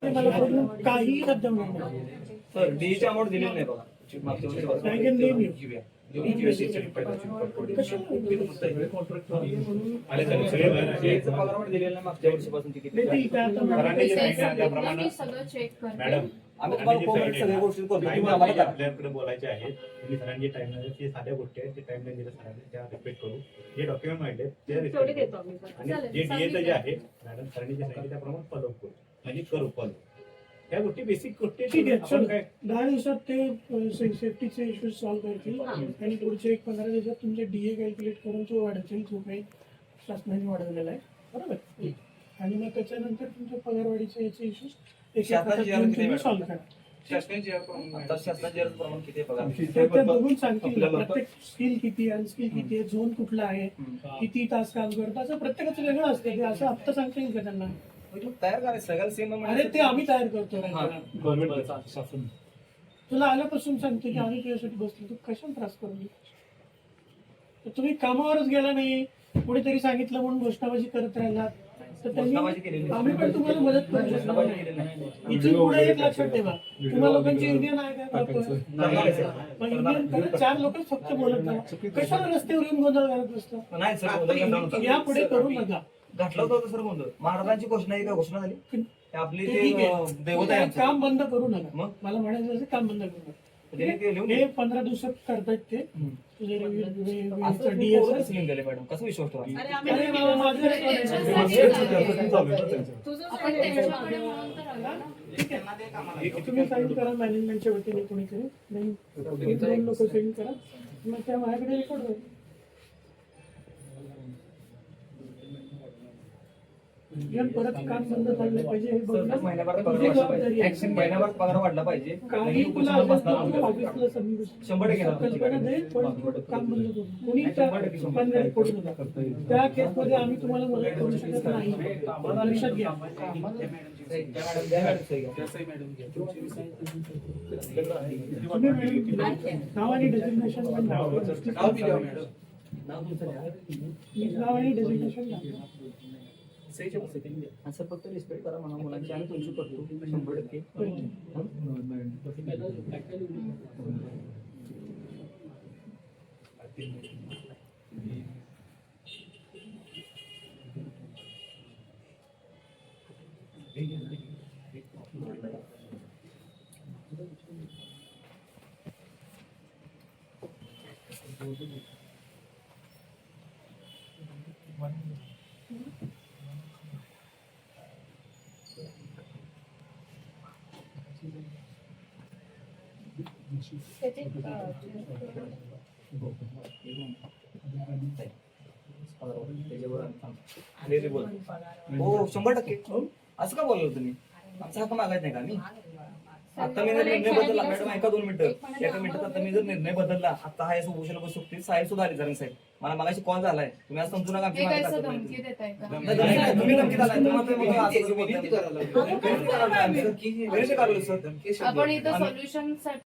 मला प्रॉब्लेम काही रद्द होणार नाही. सर डीची अमाऊंट दिलेली नाही बघा. मागच्या वर्षी I can name you. डीचं पगार अमाऊंट दिलेलं नाही मागच्या वर्षीपासून किती. नाही, ते इथे आता सरांनी जे मला- सांगितलं त्याप्रमाणे मी सगळं चेक करते. मॅडम आम्ही तुम्हाला कोऑपरेट सगळ्या गोष्टी करतो. तुम्ही आम्हाला करा. आपल्याकडे बोलायचे आहेत तुम्ही सरांची टाइमलाईन जे साध्या गोष्टी आहेत ते टाइमलाईन दिलं सरांनी त्या रिस्पेक्ट करू. जे डॉक्युमेंट माहिती आहेत ते तेवढी रिस्पेक्ट देतो करू. आम्ही सर. आणि चालेल, जे डीएचं जे सांगितलं. आहे मॅडम सरांनी जे सांगितलं त्याप्रमाणे फॉलो करू म्हणजे करू फॉलो. त्या गोष्टी बेसिक गोष्टी आहेत. ठीक आहे, आपण चल. काय 10 दिवसात ते सेफ्टीचे इश्यूज सॉल्व्ह करतील आणि पुढचे 15 दिवसात तुमचे डीए कॅल्क्युलेट करून तो वाढतील जो काही शासनाने वाढवलेला आहे, बरोबर. आणि मग त्याच्यानंतर तुमच्या पगारवाढीचे याचे इश्यूज शासनाची जी आहे किती सॉल्व्ह करा. आता शासनाचे प्रमाण किती आहे पगार? ते बघून सांगतील ना, प्रत्येक स्किल किती आहे, अनस्किल किती आहे, झोन कुठला आहे, किती तास काम करतो, असं प्रत्येकाचं वेगळं असतं. ते असं हप्ता सांगता येईल का त्यांना? तयार करायचं सगळ्याला सेम अरे ते आम्ही तयार करतो राज्याला. तुला आल्यापासून सांगतो की आम्ही तुझ्यासाठी बसलो, तू कशाला त्रास करून घेतोस? तर तुम्ही कामावरच गेला नाही, कोणीतरी सांगितलं म्हणून घोषणाबाजी करत राहिला तर घोषणाबाजी केलेली त्यांनी नाही. आम्ही पण तुम्हाला मदत करू शकतो. घोषणाबाजी केलेली नाही. इथून पुढे एक लक्षात ठेवा, तुम्हा लोकांची इंडियन आहे काय करतोय? पण इंडियन 4 लोक फक्त बोलत नाही. कशाला रस्त्यावर येऊन गोंधळ घालत बसतो? नाही सर गोंधळ घातला नव्हता. यापुढे करू नका. घातला होता सर गोंधळ. महाराजांची घोषणा आहे का घोषणा झाली? ते आपली ते ते ठीक आहे. देवता आहे आमचं. काम बंद करू नका. मग? मला म्हणायचं असं, काम बंद करू नका. त्यांनी ते लिहून हे 15 दिवसात करतायत ते. तुझे असं डीएस पोरच लिहून दिले मॅडम. कसा विश्वास ठेवा? अरे आम्ही अरे बाबा, माझं त्यांच्यासाठी रेकॉर्ड तुझं पण त्यांच्याकडे म्हणून तर आलं ना. ठीक आहे. तुम्ही साईन करा मॅनेजमेंटच्या वतीने कोणीतरी. नाही, 2 लोक साईन करा, मग त्या माझ्याकडे रेकॉर्ड होईल. जर परत काम बंद झालं पाहिजे हे बघणं महिन्याभरात तुझी पगार वाढला जबाबदारी पाहिजे. आहे. महिन्याभरात पगार वाढला पाहिजे. काही नाही तुला उपोषणाला बसणार असेल तर आहोत. ऑफिसला सबमिट 100% कल्पना दे, पण काम बंद करू. कोणी पण पडू नका. त्या केसमध्ये आम्ही तुम्हाला मदत करू शकत नाही, लक्षात घ्या. तुम्ही नाव आणि डेझिग्नेशन पण नाव आणि डेझिग्नेशन द्या. सर फक्त रिस्पेक्ट करा म्हणा मुलांची. आम्ही तुमची करतो 100%. हो 100%. असं का बोललो तुम्ही? आमचा हक्क मागायच नाही का आम्ही? आता मी जर निर्णय बदलला मॅडम, ऐका 2 मिनिटं. एका मिनिटात आता मी जर निर्णय बदलला, आता हा उपोषणाला बसू शकते. साहेब सुद्धा आले जरा साहेब. मला मगाशी कॉल झालाय. तुम्ही आज समजू नका आमची हे मागणी कसं टाकत धमकी नाही. देताय का? नाही, तुम्ही धमकी दिलाय. तुम्हाला ते म्हणतो असं कसं बोलताय? विनंती करायला लागलो. विनंती करायला लागलो, सर. आपण इथं सोल्युशन